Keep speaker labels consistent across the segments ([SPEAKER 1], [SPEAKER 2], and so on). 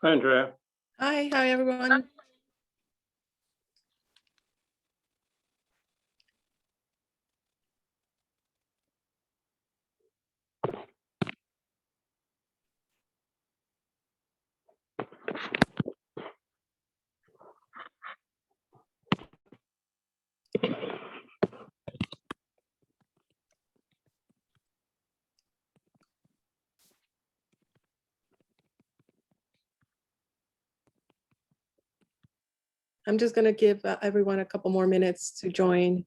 [SPEAKER 1] Hi, Andrea.
[SPEAKER 2] Hi everyone. I'm just going to give everyone a couple more minutes to join.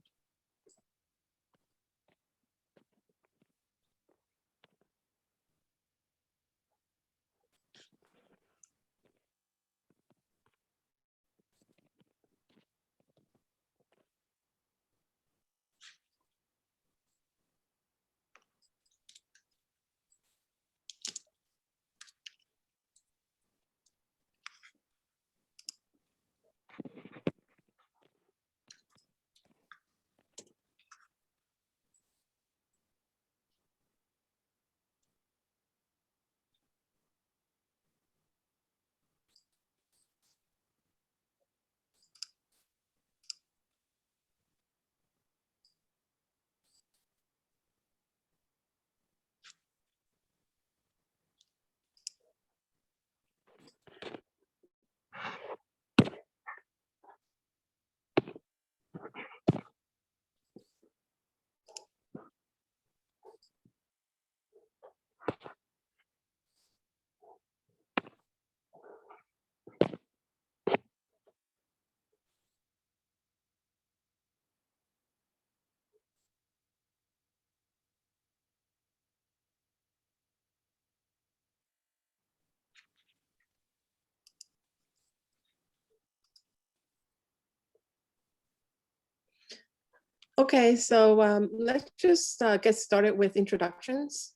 [SPEAKER 2] Okay, so let's just get started with introductions.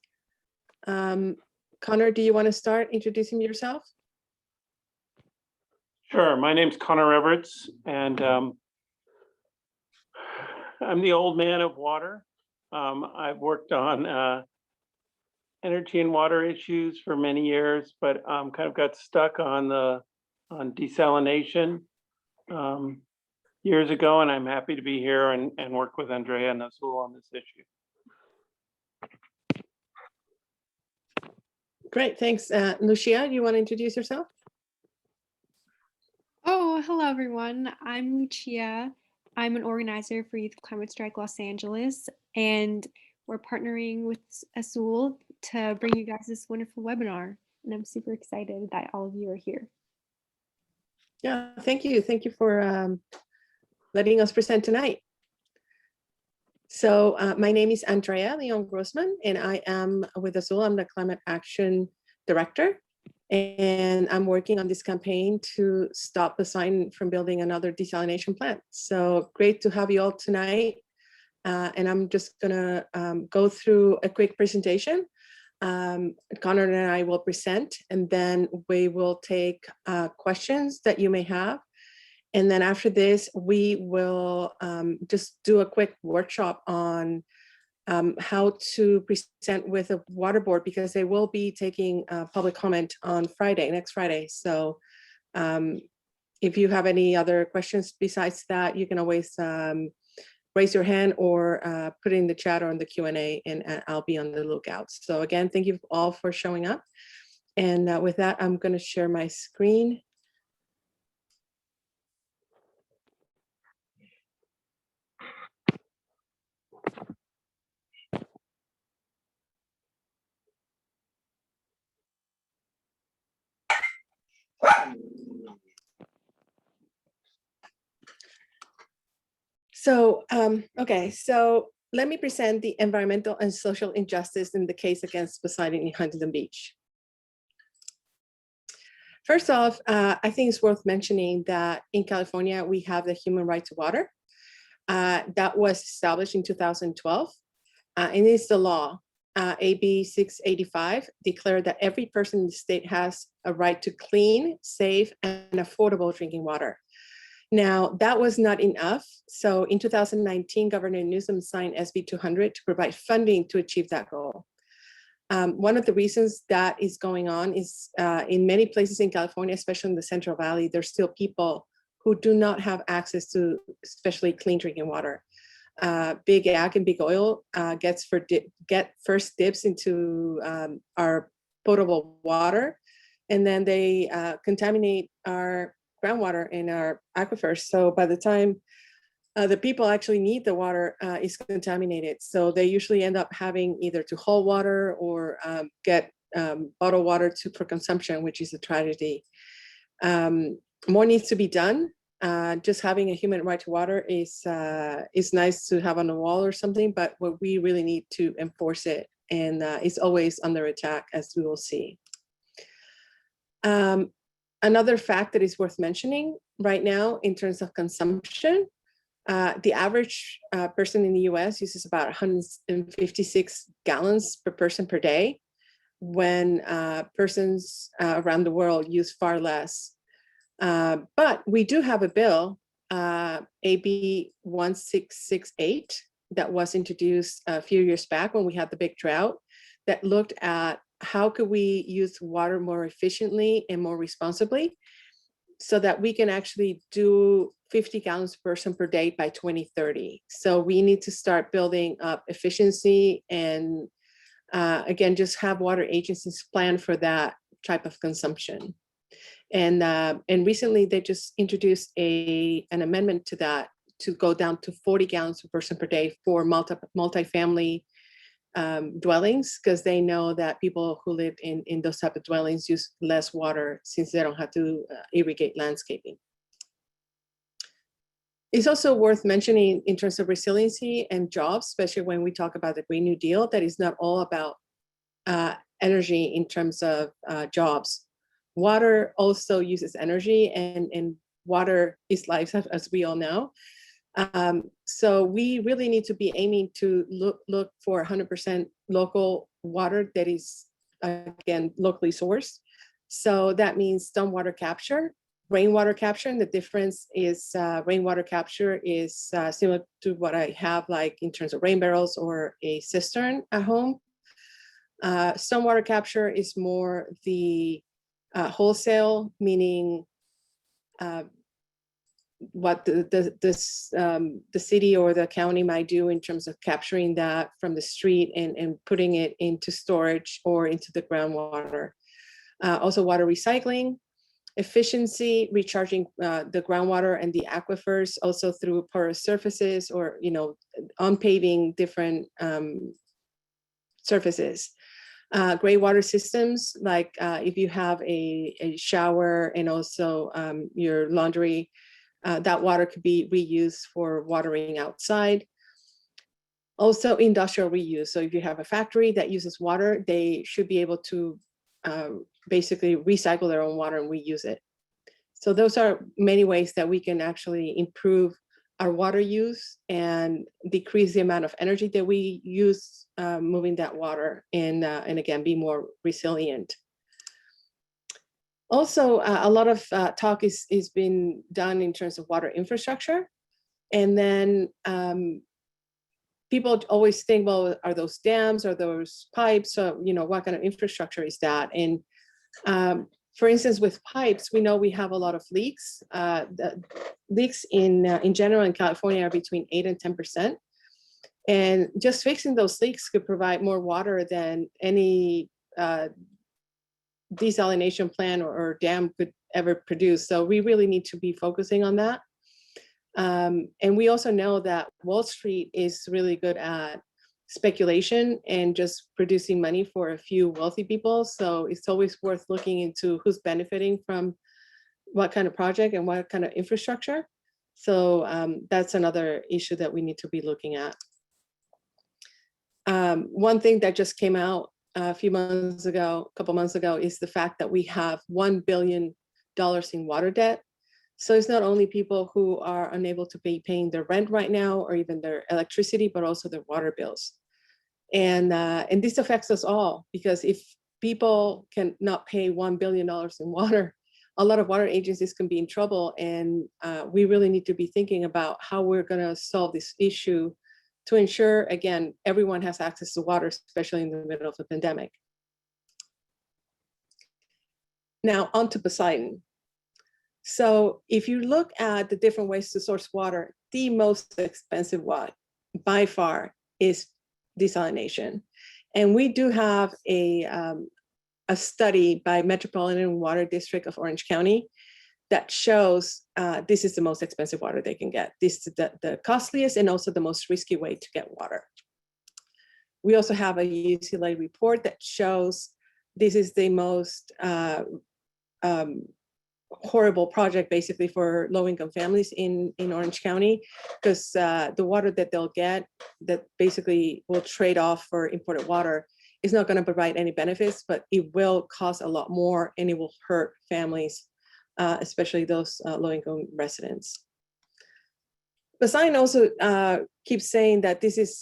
[SPEAKER 2] Connor, do you want to start introducing yourself?
[SPEAKER 1] Sure. My name's Connor Everts, and I'm the old man of water. I've worked on energy and water issues for many years, but kind of got stuck on desalination years ago, and I'm happy to be here and work with Andrea and Azul on this issue.
[SPEAKER 2] Great, thanks. Lucia, do you want to introduce yourself?
[SPEAKER 3] Oh, hello everyone. I'm Lucia. I'm an organizer for Youth Climate Strike Los Angeles, and we're partnering with Azul to bring you guys this wonderful webinar. And I'm super excited that all of you are here.
[SPEAKER 2] Yeah, thank you. Thank you for letting us present tonight. So my name is Andrea Leon Grossman, and I am with Azul. I'm the Climate Action Director, and I'm working on this campaign to stop Poseidon from building another desalination plant. So great to have you all tonight. And I'm just gonna go through a quick presentation. Connor and I will present, and then we will take questions that you may have. And then after this, we will just do a quick workshop on how to present with a water board, because they will be taking public comment on Friday, next Friday. So if you have any other questions besides that, you can always raise your hand or put it in the chat or in the Q&A, and I'll be on the lookout. So again, thank you all for showing up. And with that, I'm going to share my screen. So, okay, so let me present the environmental and social injustice in the case against Poseidon in Huntington Beach. First off, I think it's worth mentioning that in California, we have the human right to water. That was established in 2012, and it's the law. AB 685 declared that every person in the state has a right to clean, safe, and affordable drinking water. Now, that was not enough. So in 2019, Governor Newsom signed SB 200 to provide funding to achieve that goal. One of the reasons that is going on is in many places in California, especially in the Central Valley, there's still people who do not have access to especially clean drinking water. Big Ag and Big Oil get first dibs into our potable water, and then they contaminate our groundwater in our aquifers. So by the time the people actually need the water, is contaminated. So they usually end up having either to haul water or get bottled water for consumption, which is a tragedy. More needs to be done. Just having a human right to water is nice to have on the wall or something, but what we really need to enforce it, and it's always under attack, as we will see. Another fact that is worth mentioning right now in terms of consumption, the average person in the US uses about 156 gallons per person per day, when persons around the world use far less. But we do have a bill, AB 1668, that was introduced a few years back when we had the big drought, that looked at how could we use water more efficiently and more responsibly, so that we can actually do 50 gallons per person per day by 2030. So we need to start building up efficiency and again, just have water agencies plan for that type of consumption. And recently they just introduced an amendment to that to go down to 40 gallons per person per day for multi-family dwellings, because they know that people who live in those type of dwellings use less water since they don't have to irrigate landscaping. It's also worth mentioning in terms of resiliency and jobs, especially when we talk about the Green New Deal, that is not all about energy in terms of jobs. Water also uses energy, and water is life, as we all know. So we really need to be aiming to look for 100% local water that is, again, locally sourced. So that means stormwater capture, rainwater capture, and the difference is rainwater capture is similar to what I have, like in terms of rain barrels or a cistern at home. Stormwater capture is more the wholesale, meaning what the city or the county might do in terms of capturing that from the street and putting it into storage or into the groundwater. Also water recycling, efficiency, recharging the groundwater and the aquifers, also through porous surfaces or, unpaving different surfaces. Gray water systems, like if you have a shower and also your laundry, that water could be reused for watering outside. Also industrial reuse. So if you have a factory that uses water, they should be able to basically recycle their own water and reuse it. So those are many ways that we can actually improve our water use and decrease the amount of energy that we use moving that water, and again, be more resilient. Also, a lot of talk is being done in terms of water infrastructure. And then people always think, well, are those dams, are those pipes? So, what kind of infrastructure is that? And for instance, with pipes, we know we have a lot of leaks. The leaks in general in California are between 8 and 10%. And just fixing those leaks could provide more water than any desalination plant or dam could ever produce. So we really need to be focusing on that. And we also know that Wall Street is really good at speculation and just producing money for a few wealthy people. So it's always worth looking into who's benefiting from what kind of project and what kind of infrastructure. So that's another issue that we need to be looking at. One thing that just came out a couple months ago, is the fact that we have $1 billion in water debt. So it's not only people who are unable to paying their rent right now, or even their electricity, but also their water bills. And this affects us all, because if people cannot pay $1 billion in water, a lot of water agencies can be in trouble. And we really need to be thinking about how we're going to solve this issue to ensure, again, everyone has access to water, especially in the middle of a pandemic. Now, on to Poseidon. So if you look at the different ways to source water, the most expensive one by far is desalination. And we do have a study by Metropolitan Water District of Orange County that shows this is the most expensive water they can get. This is the costliest and also the most risky way to get water. We also have a UCLA report that shows this is the most horrible project basically for low-income families in Orange County, because the water that they'll get that basically will trade off for imported water is not going to provide any benefits, but it will cost a lot more and it will hurt families, especially those low-income residents. Poseidon also keeps saying that this is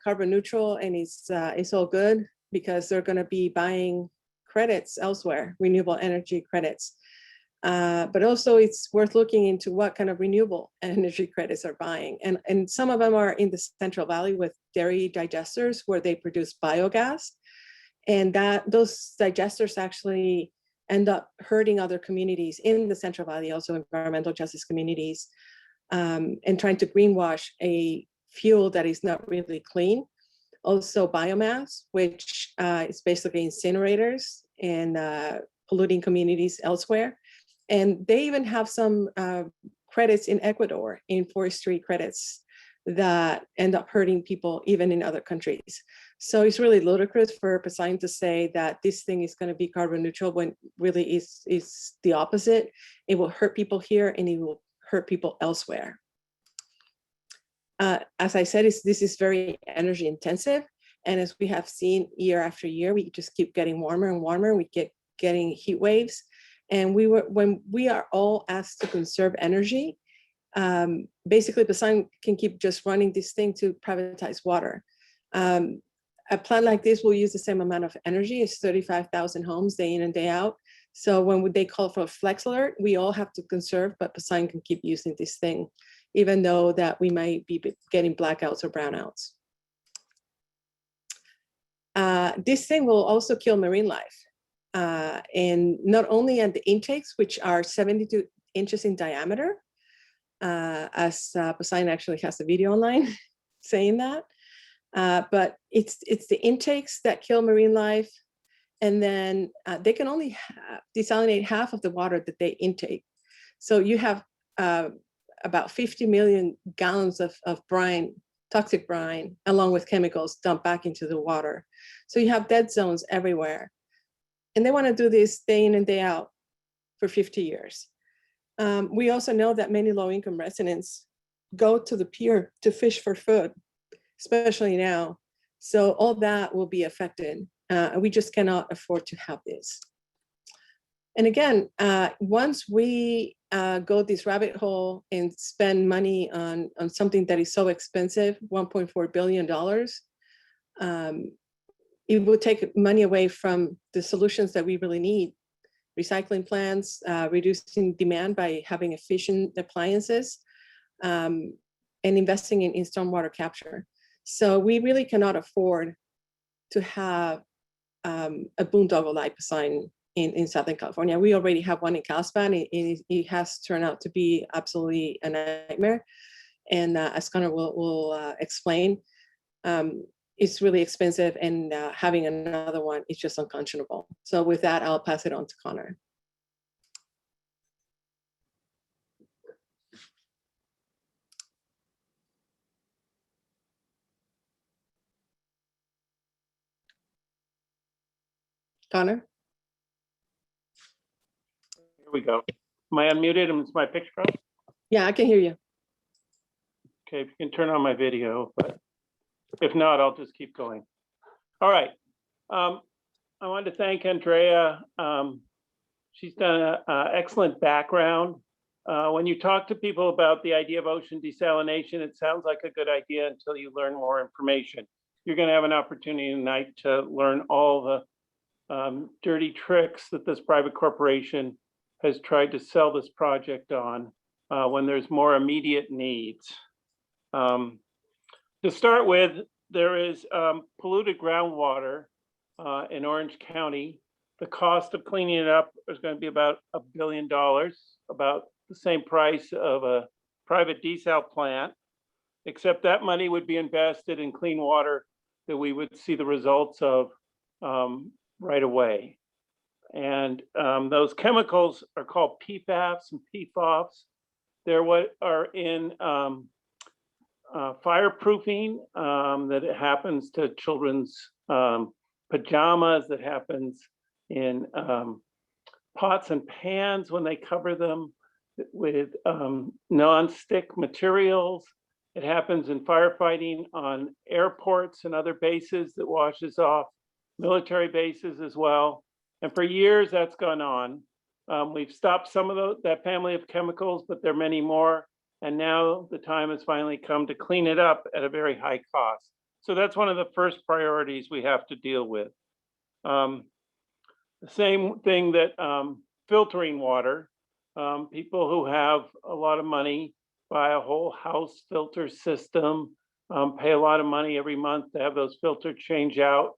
[SPEAKER 2] carbon neutral and it's all good because they're going to be buying credits elsewhere, renewable energy credits. But also it's worth looking into what kind of renewable energy credits are buying. And some of them are in the Central Valley with dairy digesters where they produce biogas. And those digesters actually end up hurting other communities in the Central Valley, also environmental justice communities, and trying to greenwash a fuel that is not really clean. Also biomass, which is basically incinerators and polluting communities elsewhere. And they even have some credits in Ecuador, in forestry credits, that end up hurting people even in other countries. So it's really ludicrous for Poseidon to say that this thing is going to be carbon neutral when really is the opposite. It will hurt people here and it will hurt people elsewhere. As I said, this is very energy intensive. And as we have seen year after year, we just keep getting warmer and warmer. We keep getting heat waves. And when we are all asked to conserve energy, basically Poseidon can keep just running this thing to privatize water. A plant like this will use the same amount of energy as 35,000 homes day in and day out. So when they call for a flex alert, we all have to conserve, but Poseidon can keep using this thing, even though that we might be getting blackouts or brownouts. This thing will also kill marine life. And not only at the intakes, which are 72 inches in diameter, as Poseidon actually has a video online saying that, but it's the intakes that kill marine life. And then they can only desalinate half of the water that they intake. So you have about 50 million gallons of brine, toxic brine, along with chemicals dumped back into the water. So you have dead zones everywhere. And they want to do this day in and day out for 50 years. We also know that many low-income residents go to the pier to fish for food, especially now. So all that will be affected. We just cannot afford to have this. And again, once we go this rabbit hole and spend money on something that is so expensive, $1.4 billion, it will take money away from the solutions that we really need, recycling plants, reducing demand by having efficient appliances, and investing in stormwater capture. So we really cannot afford to have a boondoggle-like design in Southern California. We already have one in Carlsbad. It has turned out to be absolutely a nightmare. And as Connor will explain, it's really expensive, and having another one is just unconscionable. So with that, I'll pass it on to Connor. Connor?
[SPEAKER 1] Here we go. Am I unmuted? And is my picture up?
[SPEAKER 2] Yeah, I can hear you.
[SPEAKER 1] Okay, if you can turn on my video, but if not, I'll just keep going. All right. I wanted to thank Andrea. She's done an excellent background. When you talk to people about the idea of ocean desalination, it sounds like a good idea until you learn more information. You're going to have an opportunity tonight to learn all the dirty tricks that this private corporation has tried to sell this project on when there's more immediate needs. To start with, there is polluted groundwater in Orange County. The cost of cleaning it up is going to be about $1 billion, about the same price of a private desal plant, except that money would be invested in clean water that we would see the results of right away. And those chemicals are called PFAS and PFOS. They're what are in fireproofing, that it happens to children's pajamas, that happens in pots and pans when they cover them with non-stick materials. It happens in firefighting on airports and other bases that washes off military bases as well. And for years that's gone on. We've stopped some of that family of chemicals, but there are many more. And now the time has finally come to clean it up at a very high cost. So that's one of the first priorities we have to deal with. The same thing that filtering water. People who have a lot of money buy a whole house filter system, pay a lot of money every month to have those filters change out,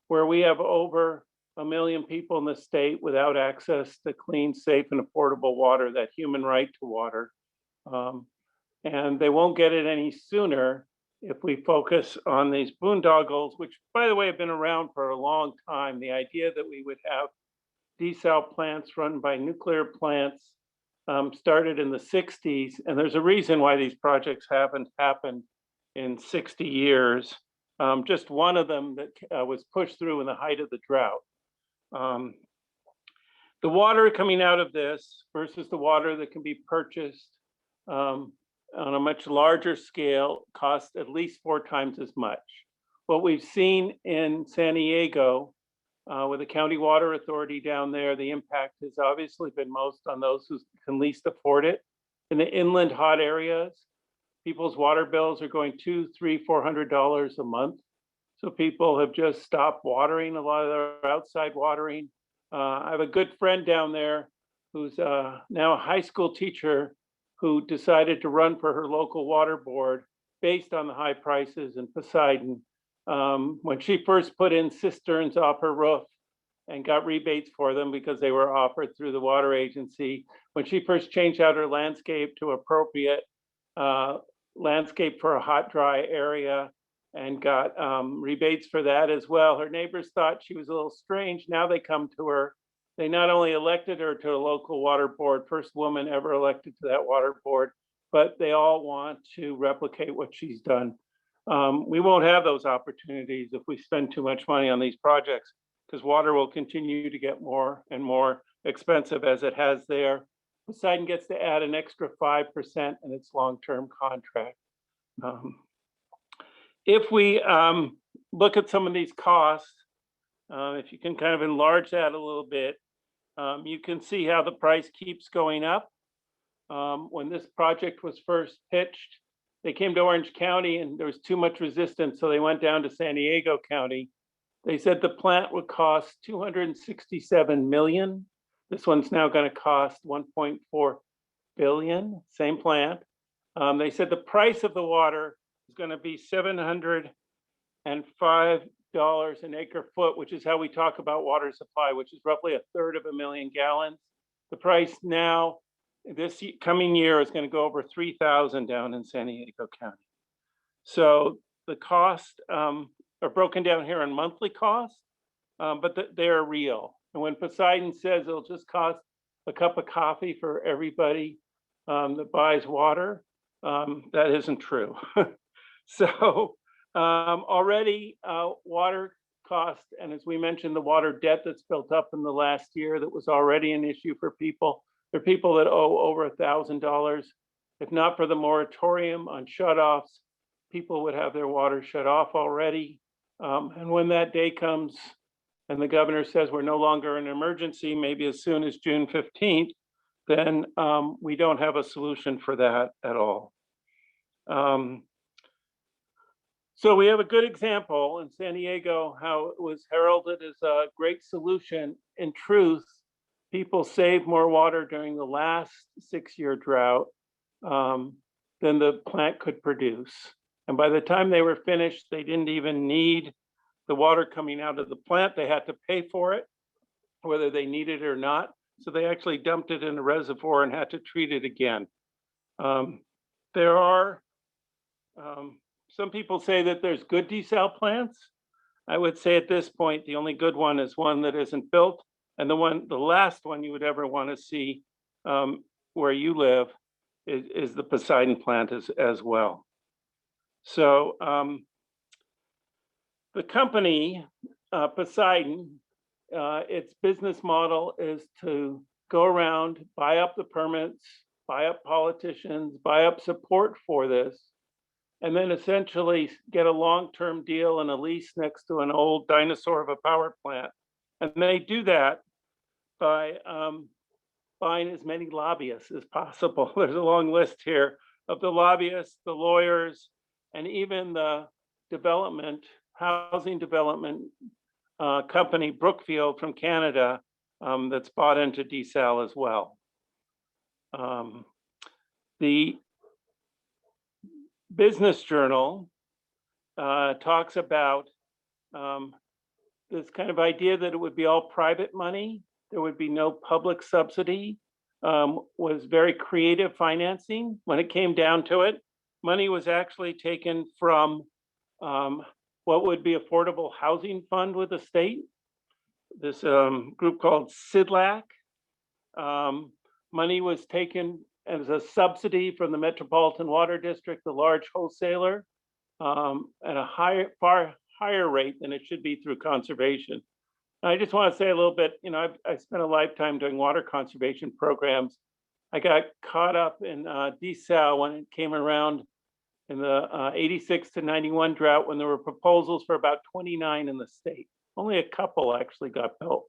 [SPEAKER 1] where we have over 1 million people in the state without access to clean, safe, and affordable water, that human right to water. And they won't get it any sooner if we focus on these boondoggles, which, by the way, have been around for a long time. The idea that we would have desal plants run by nuclear plants started in the 60s, and there's a reason why these projects haven't happened in 60 years. Just one of them that was pushed through in the height of the drought. The water coming out of this versus the water that can be purchased on a much larger scale costs at least 4 times as much. What we've seen in San Diego with the county water authority down there, the impact has obviously been most on those who can least afford it. In the inland hot areas, people's water bills are going $200, $300, $400 a month. So people have just stopped watering a lot of their outside watering. I have a good friend down there who's now a high school teacher who decided to run for her local water board based on the high prices in Poseidon. When she first put in cisterns off her roof and got rebates for them because they were offered through the water agency, when she first changed out her landscape to appropriate landscape for a hot, dry area and got rebates for that as well, her neighbors thought she was a little strange. Now they come to her. They not only elected her to a local water board, first woman ever elected to that water board, but they all want to replicate what she's done. We won't have those opportunities if we spend too much money on these projects, because water will continue to get more and more expensive as it has there. Poseidon gets to add an extra 5% in its long-term contract. If we look at some of these costs, if you can kind of enlarge that a little bit, you can see how the price keeps going up. When this project was first pitched, they came to Orange County and there was too much resistance, so they went down to San Diego County. They said the plant would cost $267 million. This one's now going to cost 1.4 billion, same plant. They said the price of the water is going to be $705 an acre foot, which is how we talk about water supply, which is roughly 1/3 of a million gallons. The price now, this coming year, is going to go over 3,000 down in San Diego County. So the costs are broken down here in monthly costs, but they're real. And when Poseidon says it'll just cost a cup of coffee for everybody that buys water, that isn't true. So already water cost, and as we mentioned, the water debt that's built up in the last year that was already an issue for people. There are people that owe over $1,000. If not for the moratorium on shutoffs, people would have their water shut off already. And when that day comes and the governor says we're no longer in an emergency, maybe as soon as June 15th, then we don't have a solution for that at all. So we have a good example in San Diego, how it was heralded as a great solution. In truth, people saved more water during the last 6-year drought than the plant could produce. And by the time they were finished, they didn't even need the water coming out of the plant. They had to pay for it, whether they needed it or not. So they actually dumped it in a reservoir and had to treat it again. There are some people say that there's good desal plants. I would say at this point, the only good one is one that isn't built. And the last one you would ever want to see where you live is the Poseidon plant as well. So the company, Poseidon, its business model is to go around, buy up the permits, buy up politicians, buy up support for this, and then essentially get a long-term deal and a lease next to an old dinosaur of a power plant. And they do that by buying as many lobbyists as possible. There's a long list here of the lobbyists, the lawyers, and even the housing development company, Brookfield from Canada, that's bought into desal as well. The Business Journal talks about this kind of idea that it would be all private money, there would be no public subsidy, was very creative financing. When it came down to it, money was actually taken from what would be Affordable Housing Fund with the state, this group called SIDLAC. Money was taken as a subsidy from the Metropolitan Water District, the large wholesaler, at a far higher rate than it should be through conservation. And I just want to say a little bit, I spent a lifetime doing water conservation programs. I got caught up in desal when it came around in the 86 to 91 drought, when there were proposals for about 29 in the state. Only a couple actually got built.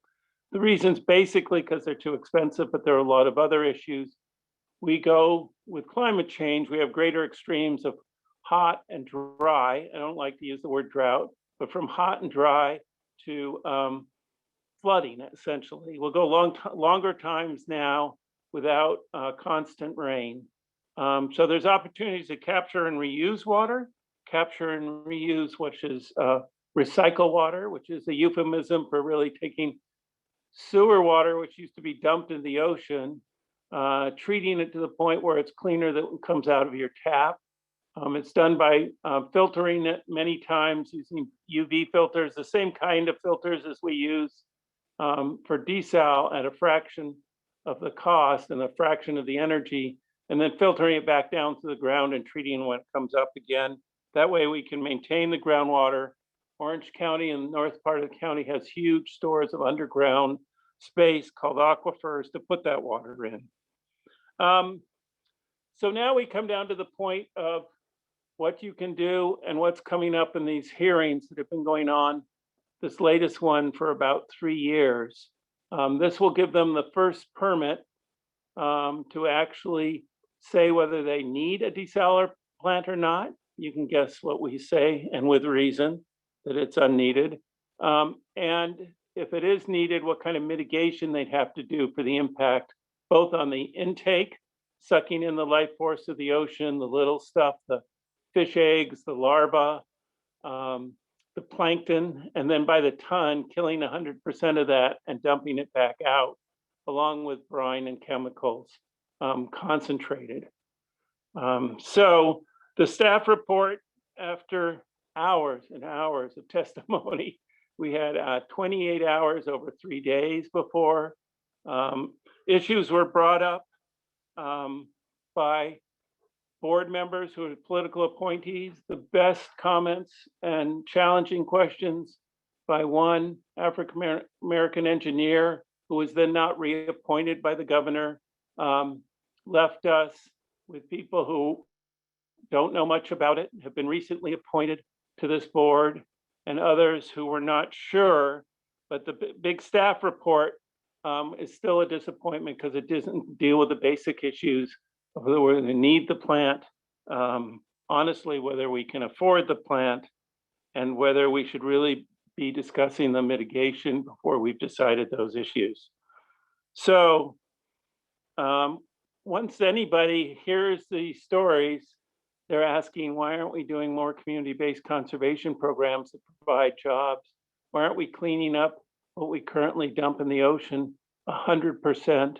[SPEAKER 1] The reason's basically because they're too expensive, but there are a lot of other issues. We go with climate change, we have greater extremes of hot and dry. I don't like to use the word drought, but from hot and dry to flooding, essentially. We'll go longer times now without constant rain. So there's opportunities to capture and reuse water, which is recycle water, which is a euphemism for really taking sewer water, which used to be dumped in the ocean, treating it to the point where it's cleaner than it comes out of your tap. It's done by filtering it many times using UV filters, the same kind of filters as we use for desal at a fraction of the cost and a fraction of the energy, and then filtering it back down to the ground and treating when it comes up again. That way we can maintain the groundwater. Orange County and the north part of the county has huge stores of underground space called aquifers to put that water in. So now we come down to the point of what you can do and what's coming up in these hearings that have been going on, this latest one for about 3 years. This will give them the first permit to actually say whether they need a desaler plant or not. You can guess what we say, and with reason, that it's unneeded. And if it is needed, what kind of mitigation they'd have to do for the impact, both on the intake, sucking in the life force of the ocean, the little stuff, the fish eggs, the larvae, the plankton, and then by the ton, killing 100% of that and dumping it back out, along with brine and chemicals concentrated. So the staff report, after hours and hours of testimony, we had 28 hours over 3 days before. Issues were brought up by board members who are political appointees, the best comments and challenging questions by one African American engineer who was then not reappointed by the governor, left us with people who don't know much about it, have been recently appointed to this board, and others who were not sure. But the big staff report is still a disappointment because it doesn't deal with the basic issues of whether we're going to need the plant, honestly, whether we can afford the plant, and whether we should really be discussing the mitigation before we've decided those issues. So once anybody hears these stories, they're asking, why aren't we doing more community-based conservation programs that provide jobs? Why aren't we cleaning up what we currently dump in the ocean 100%?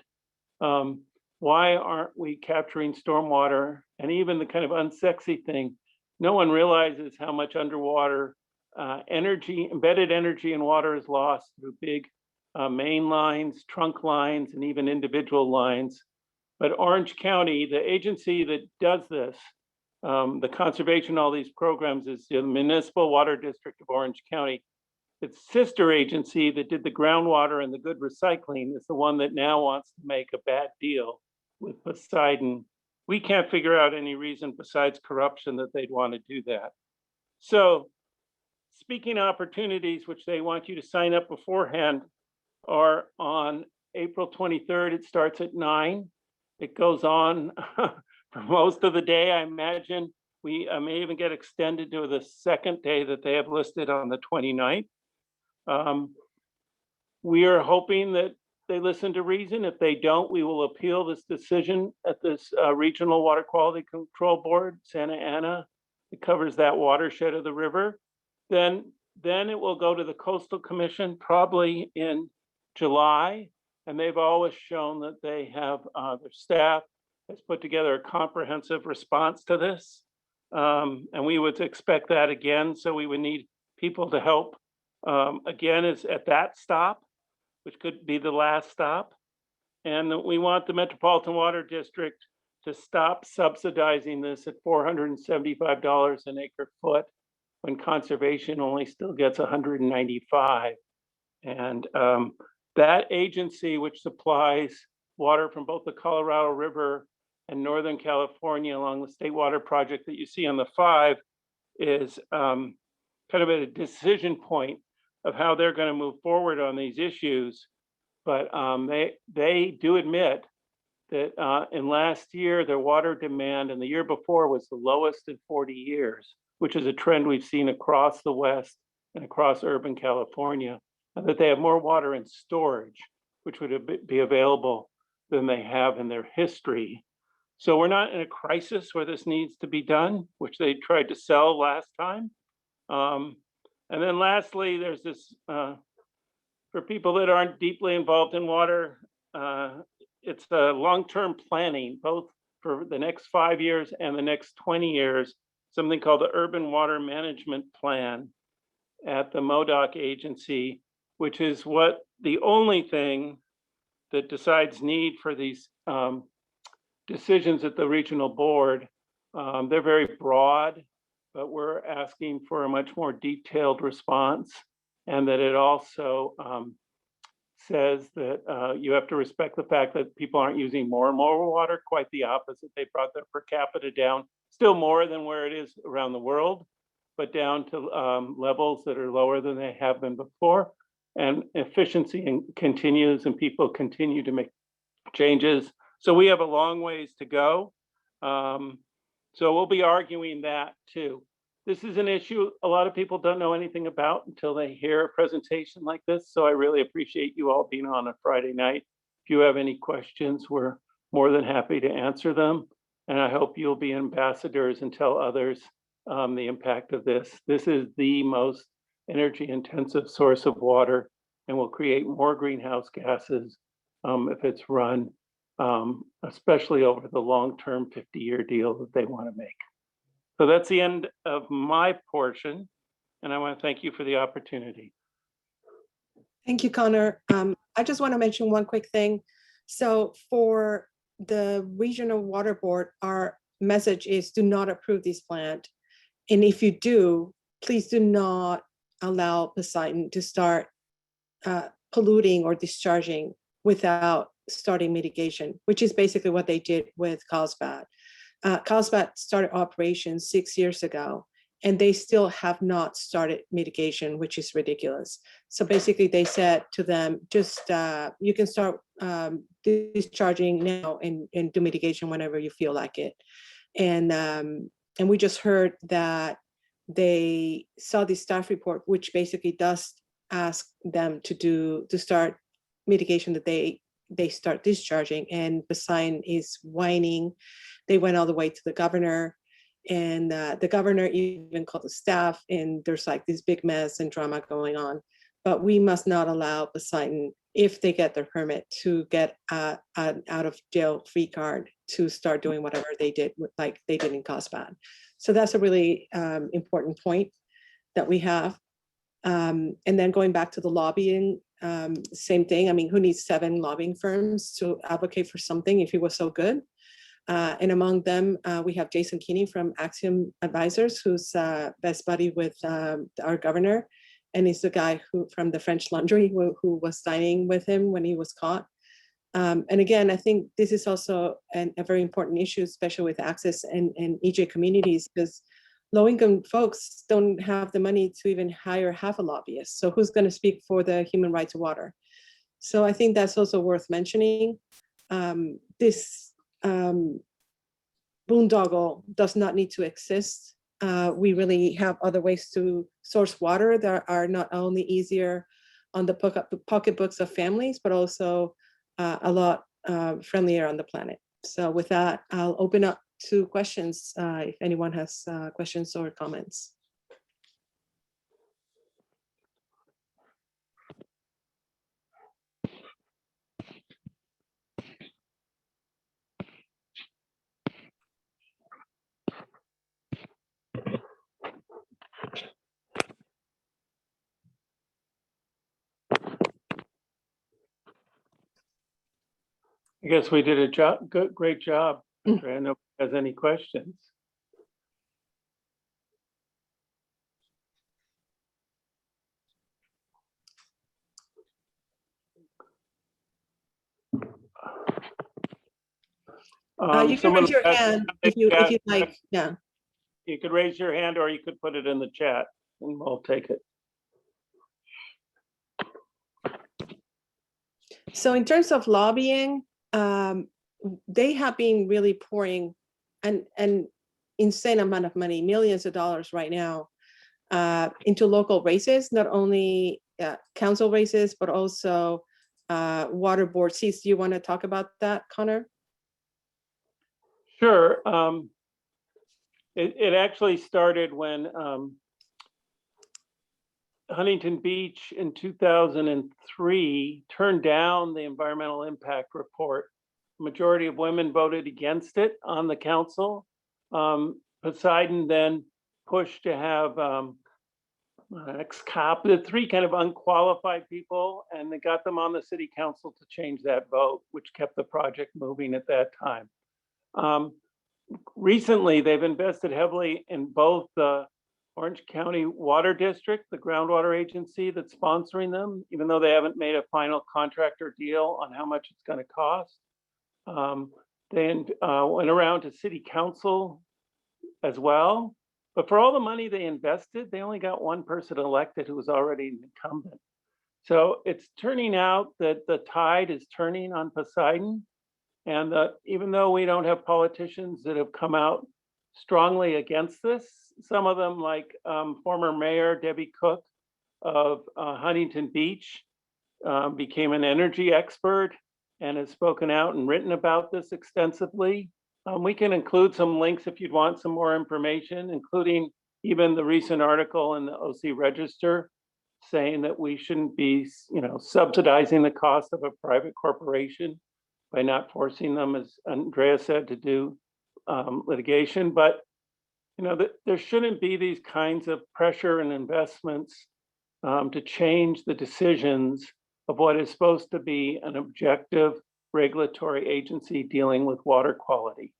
[SPEAKER 1] Why aren't we capturing stormwater? And even the kind of unsexy thing, no one realizes how much underwater energy, embedded energy in water is lost through big main lines, trunk lines, and even individual lines. But Orange County, the agency that does this, the conservation, all these programs, is the Municipal Water District of Orange County. Its sister agency that did the groundwater and the good recycling is the one that now wants to make a bad deal with Poseidon. We can't figure out any reason besides corruption that they'd want to do that. So speaking opportunities, which they want you to sign up beforehand, are on April 23rd. It starts at 9. It goes on for most of the day. I imagine we may even get extended to the second day that they have listed on the 29th. We are hoping that they listen to reason. If they don't, we will appeal this decision at this Regional Water Quality Control Board, Santa Ana. It covers that watershed of the river. Then it will go to the Coastal Commission probably in July. And they've always shown that they have, their staff has put together a comprehensive response to this. And we would expect that again. So we would need people to help. Again, is at that stop, which could be the last stop. And we want the Metropolitan Water District to stop subsidizing this at $475 an acre foot when conservation only still gets $195. And that agency, which supplies water from both the Colorado River and Northern California along the State Water Project that you see on the 5, is kind of at a decision point of how they're going to move forward on these issues. But they do admit that in last year, their water demand and the year before was the lowest in 40 years, which is a trend we've seen across the West and across urban California, and that they have more water in storage, which would be available than they have in their history. So we're not in a crisis where this needs to be done, which they tried to sell last time. And then lastly, there's this, for people that aren't deeply involved in water, it's the long-term planning, both for the next 5 years and the next 20 years, something called the Urban Water Management Plan at the MODOC agency, which is what the only thing that decides need for these decisions at the regional board. They're very broad, but we're asking for a much more detailed response, and that it also says that you have to respect the fact that people aren't using more and more water. Quite the opposite. They brought their per capita down, still more than where it is around the world, but down to levels that are lower than they have been before. And efficiency continues, and people continue to make changes. So we have a long ways to go. So we'll be arguing that too. this is an issue a lot of people don't know anything about until they hear a presentation like this. So I really appreciate you all being on a Friday night. If you have any questions, we're more than happy to answer them. And I hope you'll be ambassadors and tell others the impact of this. This is the most energy intensive source of water and will create more greenhouse gases if it's run, especially over the long-term 50-year deal that they want to make. So that's the end of my portion, and I want to thank you for the opportunity.
[SPEAKER 2] Thank you, Connor. I just want to mention one quick thing. So for the Regional Water Board, our message is do not approve this plant. And if you do, please do not allow Poseidon to start polluting or discharging without starting mitigation, which is basically what they did with Carlsbad. Carlsbad started operations 6 years ago, and they still have not started mitigation, which is ridiculous. So basically they said to them, just you can start discharging now and do mitigation whenever you feel like it. And we just heard that they saw the staff report, which basically does ask them to start mitigation that they start discharging, and Poseidon is whining. They went all the way to the governor, and the governor even called the staff, and there's like this big mess and drama going on. But we must not allow Poseidon, if they get their permit, to get an out of jail free card to start doing whatever they did, like they did in Carlsbad. So that's a really important point that we have. And then going back to the lobbying, same thing. I mean, who needs 7 lobbying firms to advocate for something if it was so good? And among them, we have Jason Keeney from Axiom Advisors, who's best buddy with our governor. And he's the guy who from the French Laundry who was signing with him when he was caught. And again, I think this is also a very important issue, especially with access and EJ communities, because low-income folks don't have the money to even hire half a lobbyist. So who's going to speak for the human right to water? So I think that's also worth mentioning. This boondoggle does not need to exist. We really have other ways to source water that are not only easier on the pocketbooks of families, but also a lot friendlier on the planet. So with that, I'll open up to questions if anyone has questions or comments.
[SPEAKER 1] I guess we did a great job. Andrea, nobody has any questions.
[SPEAKER 2] You can raise your hand if you'd like. Yeah.
[SPEAKER 1] You could raise your hand, or you could put it in the chat, and we'll take it.
[SPEAKER 2] So in terms of lobbying, they have been really pouring an insane amount of money, millions of dollars right now, into local races, not only council races, but also water board seats. Do you want to talk about that, Connor?
[SPEAKER 1] Sure. It actually started when Huntington Beach in 2003 turned down the environmental impact report. Majority of women voted against it on the council. Poseidon then pushed to have the 3 kind of unqualified people, and they got them on the city council to change that vote, which kept the project moving at that time. Recently, they've invested heavily in both the Orange County Water District, the groundwater agency that's sponsoring them, even though they haven't made a final contract or deal on how much it's going to cost. They went around to city council as well. But for all the money they invested, they only got 1 person elected who was already an incumbent. So it's turning out that the tide is turning on Poseidon. And even though we don't have politicians that have come out strongly against this. Some of them, like former Mayor Debbie Cook of Huntington Beach, became an energy expert and has spoken out and written about this extensively. We can include some links if you'd want some more information, including even the recent article in the OC Register saying that we shouldn't be, subsidizing the cost of a private corporation by not forcing them, as Andrea said, to do litigation. But there shouldn't be these kinds of pressure and investments to change the decisions of what is supposed to be an objective regulatory agency dealing with water quality.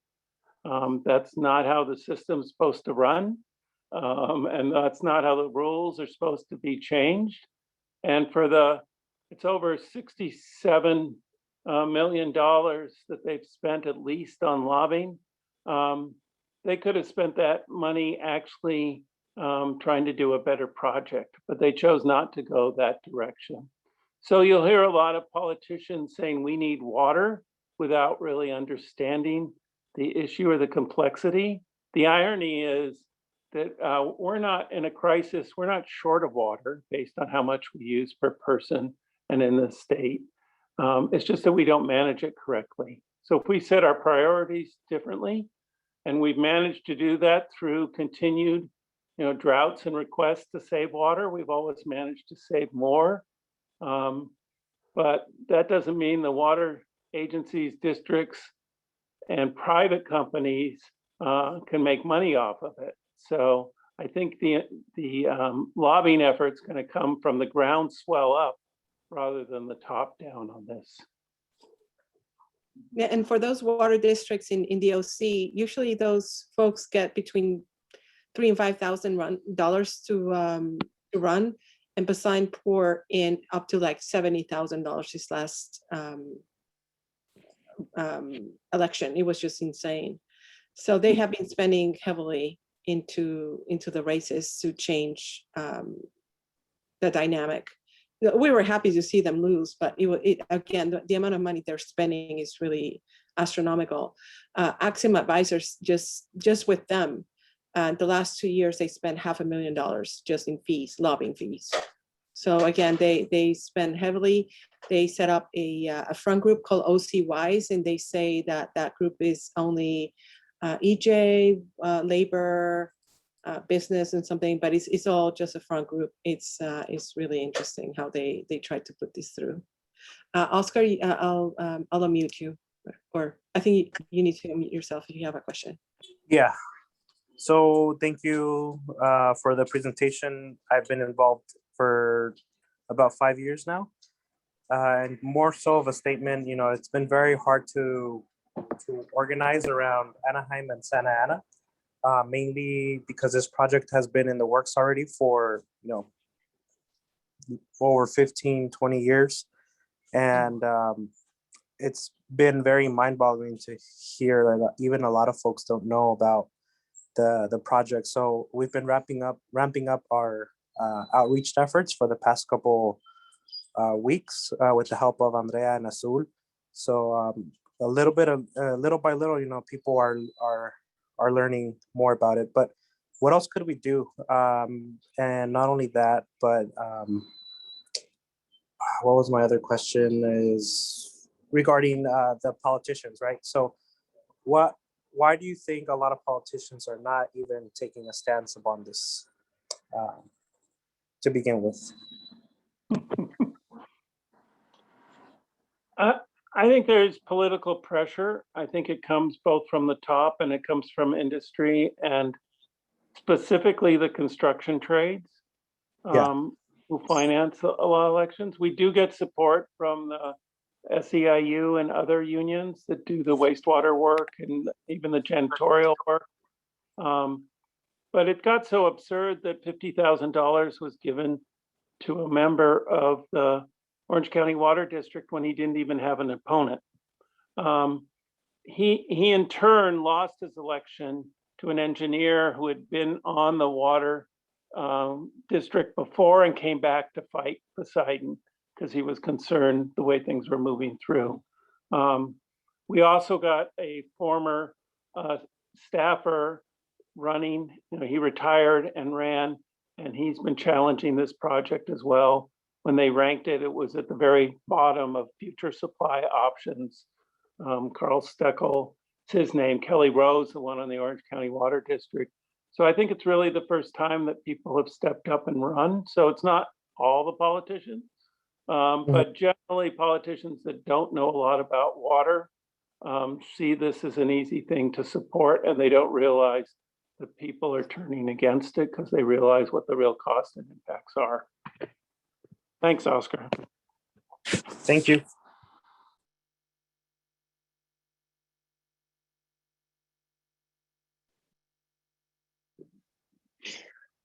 [SPEAKER 1] That's not how the system's supposed to run. And that's not how the rules are supposed to be changed. And it's over $67 million that they've spent at least on lobbying. They could have spent that money actually trying to do a better project, but they chose not to go that direction. So you'll hear a lot of politicians saying we need water without really understanding the issue or the complexity. The irony is that we're not in a crisis. We're not short of water based on how much we use per person and in the state. It's just that we don't manage it correctly. So if we set our priorities differently, and we've managed to do that through continued droughts and requests to save water, we've always managed to save more. But that doesn't mean the water agencies, districts, and private companies can make money off of it. So I think the lobbying effort's going to come from the groundswell up rather than the top down on this.
[SPEAKER 2] Yeah, and for those water districts in the OC, usually those folks get between $3,000 and $5,000 to run, and Poseidon poured in up to like $70,000 this last election. It was just insane. So they have been spending heavily into the races to change the dynamic. We were happy to see them lose, but again, the amount of money they're spending is really astronomical. Axiom Advisors, just with them, the last 2 years, they spent $500,000 just in fees, lobbying fees. So again, they spend heavily. They set up a front group called OC Wise, and they say that group is only EJ, labor, business and something, but it's all just a front group. It's really interesting how they tried to put this through. Oscar, I'll unmute you, or I think you need to unmute yourself if you have a question.
[SPEAKER 4] Yeah. So thank you for the presentation. I've been involved for about 5 years now, and more so of a statement. It's been very hard to organize around Anaheim and Santa Ana. Mainly because this project has been in the works already for, over 15, 20 years. And it's been very mind-boggling to hear that even a lot of folks don't know about the project. So we've been ramping up our outreach efforts for the past couple weeks with the help of Andrea and Azul. So little by little, people are learning more about it. But what else could we do? And not only that, but what was my other question is regarding the politicians, right? So why do you think a lot of politicians are not even taking a stance upon this to begin with?
[SPEAKER 1] I think there's political pressure. I think it comes both from the top and it comes from industry, and specifically the construction trades who finance a lot of elections. We do get support from the SEIU and other unions that do the wastewater work and even the janitorial work. But it got so absurd that $50,000 was given to a member of the Orange County Water District when he didn't even have an opponent. He in turn lost his election to an engineer who had been on the water district before and came back to fight Poseidon because he was concerned the way things were moving through. We also got a former staffer running. You know, he retired and ran, and he's been challenging this project as well. When they ranked it, it was at the very bottom of future supply options. Carl Steckel, it's his name, Kelly Rose, the one on the Orange County Water District. So I think it's really the first time that people have stepped up and run. So it's not all the politicians, but generally politicians that don't know a lot about water see this as an easy thing to support, and they don't realize that people are turning against it because they realize what the real cost and impacts are. Thanks, Oscar.
[SPEAKER 4] Thank you.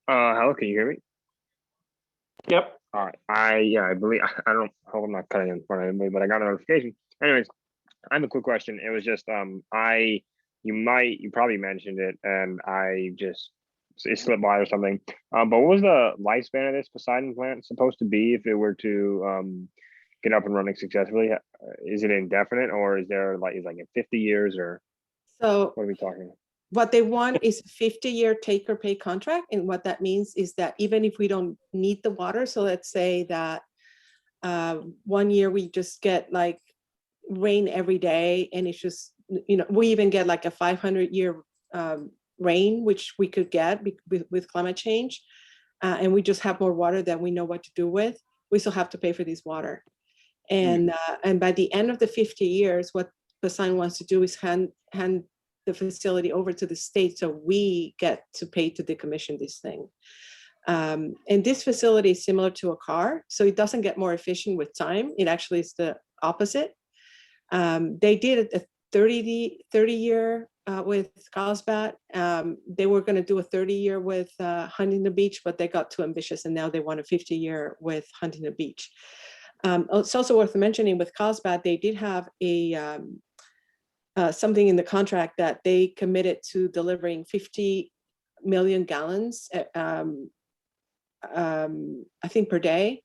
[SPEAKER 5] Hello, can you hear me?
[SPEAKER 1] Yep.
[SPEAKER 5] All right. I believe I don't hope I'm not cutting in front of anybody, but I got a notification. Anyways, I have a quick question. It was just you probably mentioned it and it slipped by or something. But what was the lifespan of this Poseidon plant supposed to be if it were to get up and running successfully? Is it indefinite, or is there is in 50 years, or
[SPEAKER 2] So
[SPEAKER 5] what are we talking?
[SPEAKER 2] what they want is a 50-year take or pay contract. And what that means is that even if we don't need the water, so let's say that 1 year we just get like rain every day, and it's just, you know, we even get like a 500-year rain, which we could get with climate change. And we just have more water than we know what to do with. We still have to pay for this water. And by the end of the 50 years, what Poseidon wants to do is hand the facility over to the state, so we get to pay to decommission this thing. And this facility is similar to a car, so it doesn't get more efficient with time. It actually is the opposite. They did a 30-year with Carlsbad. They were going to do a 30-year with Huntington Beach, but they got too ambitious, and now they want a 50-year with Huntington Beach. It's also worth mentioning with Carlsbad, they did have a something in the contract that they committed to delivering 50 million gallons, I think per day,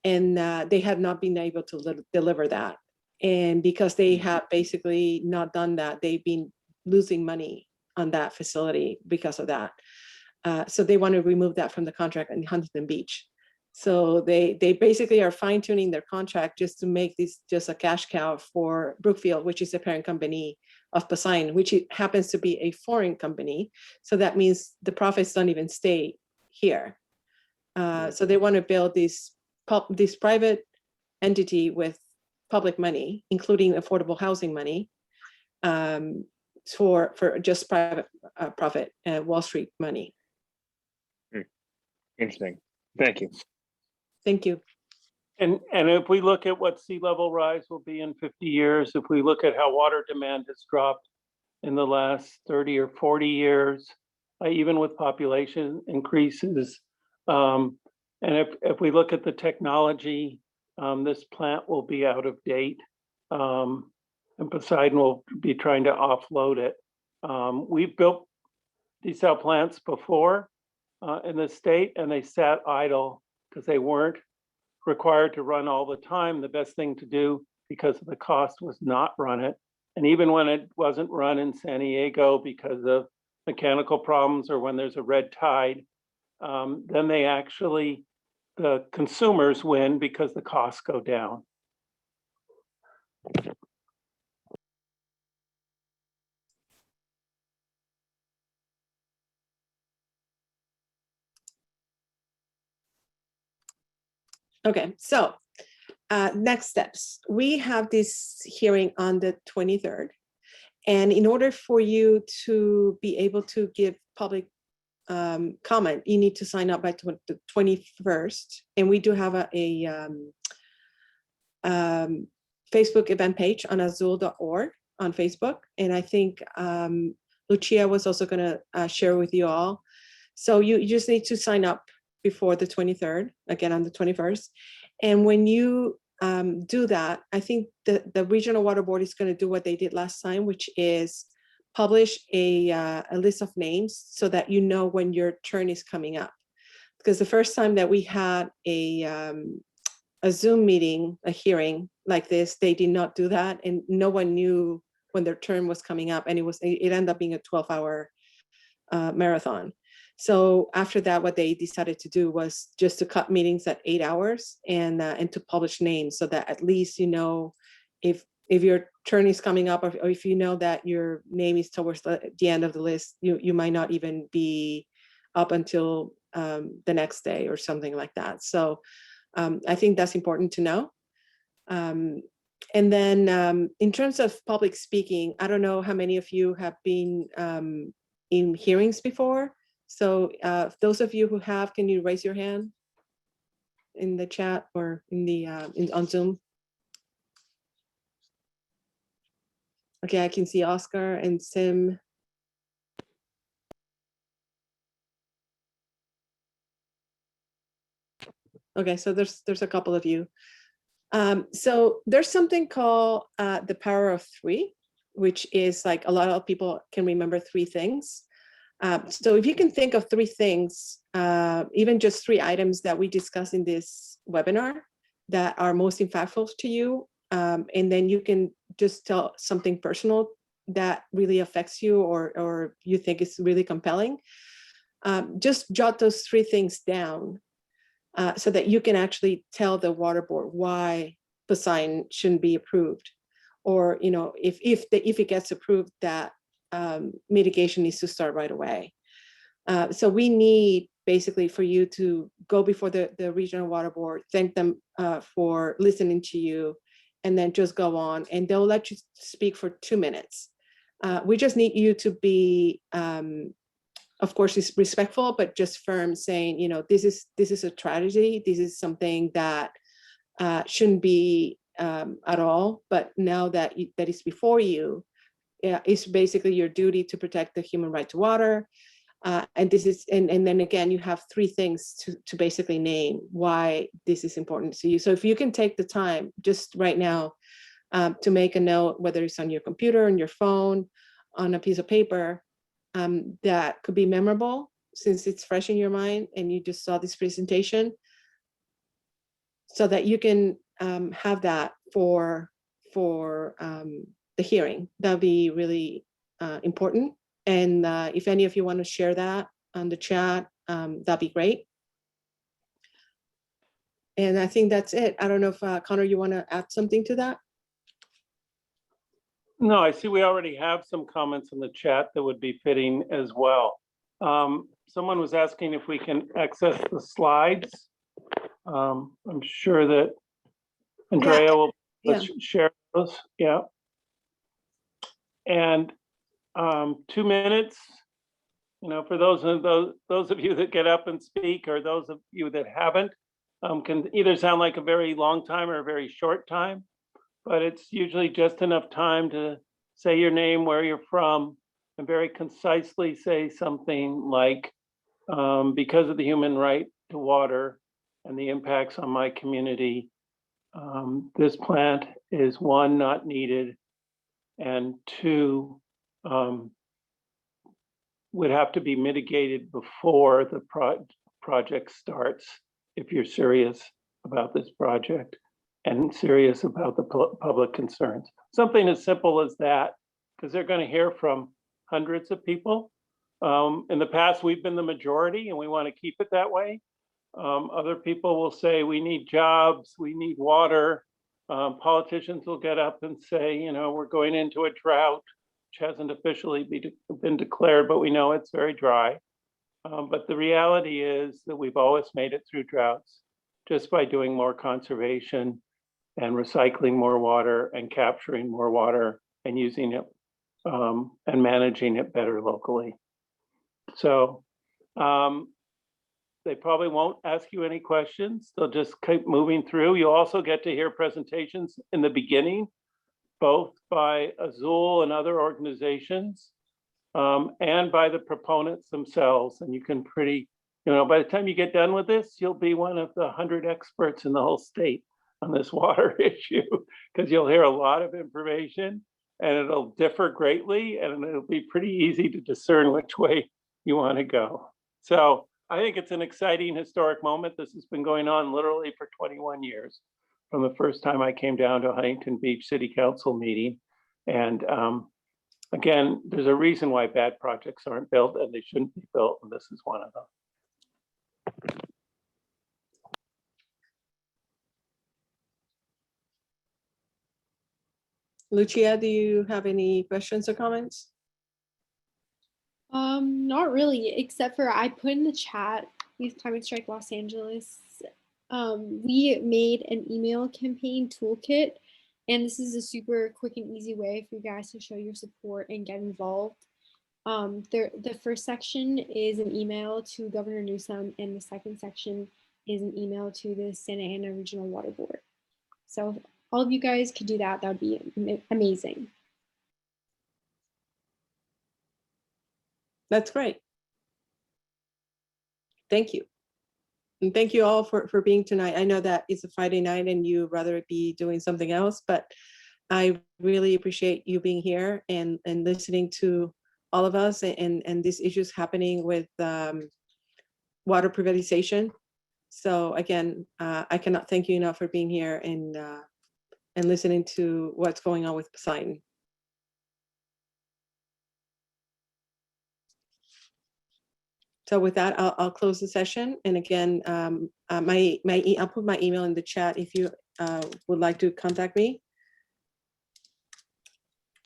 [SPEAKER 2] and they have not been able to deliver that. And because they have basically not done that, they've been losing money on that facility because of that. So they want to remove that from the contract in Huntington Beach. So they basically are fine-tuning their contract just to make this just a cash cow for Brookfield, which is the parent company of Poseidon, which it happens to be a foreign company. So that means the profits don't even stay here. So they want to build this private entity with public money, including affordable housing money, for just private profit, Wall Street money.
[SPEAKER 5] Interesting. Thank you.
[SPEAKER 2] Thank you.
[SPEAKER 1] And if we look at what sea level rise will be in 50 years, if we look at how water demand has dropped in the last 30 or 40 years, even with population increases, and if we look at the technology, this plant will be out of date, and Poseidon will be trying to offload it. We've built desal plants before in the state, and they sat idle because they weren't required to run all the time. The best thing to do because of the cost was not run it. And even when it wasn't run in San Diego because of mechanical problems or when there's a red tide, then the consumers win because the costs go down.
[SPEAKER 2] Okay, so next steps. We have this hearing on the 23rd. And in order for you to be able to give public comment, you need to sign up by the 21st. And we do have a Facebook event page on azul.org on Facebook. And I think Lucia was also going to share with you all. So you just need to sign up before the 23rd, again on the 21st. And when you do that, I think the Regional Water Board is going to do what they did last time, which is publish a list of names so that you know when your turn is coming up. Because the first time that we had a Zoom meeting, a hearing like this, they did not do that, and no one knew when their turn was coming up, and it ended up being a 12-hour marathon. So after that, what they decided to do was just to cut meetings at 8 hours and to publish names so that at least you know if your turn is coming up, or if you know that your name is towards the end of the list, you might not even be up until the next day or something like that. So I think that's important to know. And then in terms of public speaking, I don't know how many of you have been in hearings before. So those of you who have, can you raise your hand in the chat or in the on Zoom? Okay, I can see Oscar and Sim. Okay, so there's a couple of you. So there's something called the power of three, which is like a lot of people can remember three things. So if you can think of three things, even just three items that we discussed in this webinar that are most impactful to you, and then you can just tell something personal that really affects you or you think is really compelling. Just jot those three things down so that you can actually tell the water board why Poseidon shouldn't be approved. Or, you know, if it gets approved, that mitigation needs to start right away. So we need basically for you to go before the regional water board, thank them for listening to you, and then just go on, and they'll let you speak for 2 minutes. We just need you to be, of course, it's respectful, but just firm, saying, you know, this is a tragedy. This is something that shouldn't be at all. But now that that is before you, it's basically your duty to protect the human right to water. And this is, and then again, you have three things to basically name why this is important to you. So if you can take the time just right now to make a note, whether it's on your computer, on your phone, on a piece of paper, that could be memorable since it's fresh in your mind and you just saw this presentation, so that you can have that for the hearing. That'll be really important. And if any of you want to share that on the chat, that'd be great. And I think that's it. I don't know if Connor, you want to add something to that?
[SPEAKER 1] No, I see we already have some comments in the chat that would be fitting as well. Someone was asking if we can access the slides. I'm sure that Andrea will share those. Yeah. And 2 minutes, you know, for those of you that get up and speak, or those of you that haven't, can either sound like a very long time or a very short time, but it's usually just enough time to say your name, where you're from, and very concisely say something like, because of the human right to water and the impacts on my community, this plant is, one, not needed, and two, would have to be mitigated before the project starts, if you're serious about this project and serious about the public concerns. Something as simple as that, because they're going to hear from hundreds of people. In the past, we've been the majority, and we want to keep it that way. Other people will say, we need jobs, we need water. Politicians will get up and say, you know, we're going into a drought, which hasn't officially been declared, but we know it's very dry. But the reality is that we've always made it through droughts just by doing more conservation and recycling more water and capturing more water and using it and managing it better locally. So they probably won't ask you any questions. They'll just keep moving through. You'll also get to hear presentations in the beginning, both by Azul and other organizations, and by the proponents themselves. And you can by the time you get done with this, you'll be one of the 100 experts in the whole state on this water issue, because you'll hear a lot of information and it'll differ greatly, and it'll be pretty easy to discern which way you want to go. So I think it's an exciting historic moment. This has been going on literally for 21 years, from the first time I came down to a Huntington Beach City Council meeting. And again, there's a reason why bad projects aren't built and they shouldn't be built, and this is one of them.
[SPEAKER 2] Lucia, do you have any questions or comments?
[SPEAKER 3] Not really, except for I put in the chat Youth Climate Strike Los Angeles. We made an email campaign toolkit, and this is a super quick and easy way for you guys to show your support and get involved. The first section is an email to Governor Newsom, and the second section is an email to the Santa Ana Regional Water Board. So if all of you guys could do that, that would be amazing.
[SPEAKER 2] That's great. Thank you. And thank you all for being tonight. I know that it's a Friday night and you'd rather be doing something else, but I really appreciate you being here and listening to all of us and these issues happening with water privatization. So again, I cannot thank you enough for being here and listening to what's going on with Poseidon. So with that, I'll close the session. And again, I'll put my email in the chat if you would like to contact me.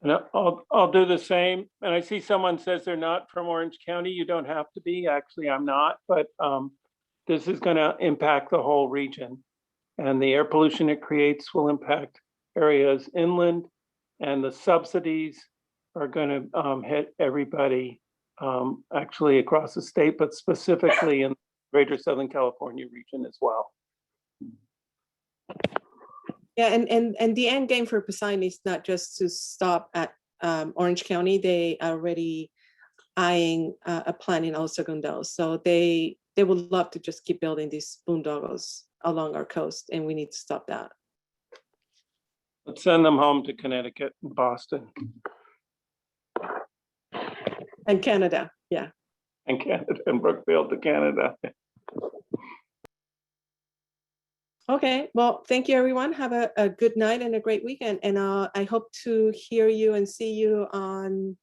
[SPEAKER 1] And I'll do the same. And I see someone says they're not from Orange County. You don't have to be. Actually, I'm not. But this is going to impact the whole region. And the air pollution it creates will impact areas inland. And the subsidies are going to hit everybody actually across the state, but specifically in the greater Southern California region as well.
[SPEAKER 2] Yeah, and the end game for Poseidon is not just to stop at Orange County. They are already eyeing a plan in El Segundo. So they would love to just keep building these boondoggles along our coast, and we need to stop that.
[SPEAKER 1] Let's send them home to Connecticut and Boston.
[SPEAKER 2] And Canada, yeah.
[SPEAKER 1] And Canada and Brookfield to Canada.
[SPEAKER 2] Okay, well, thank you, everyone. Have a good night and a great weekend. And I hope to hear you and see you on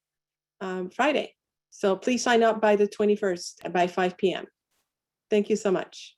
[SPEAKER 2] Friday. So please sign up by the 21st by 5 p.m. Thank you so much.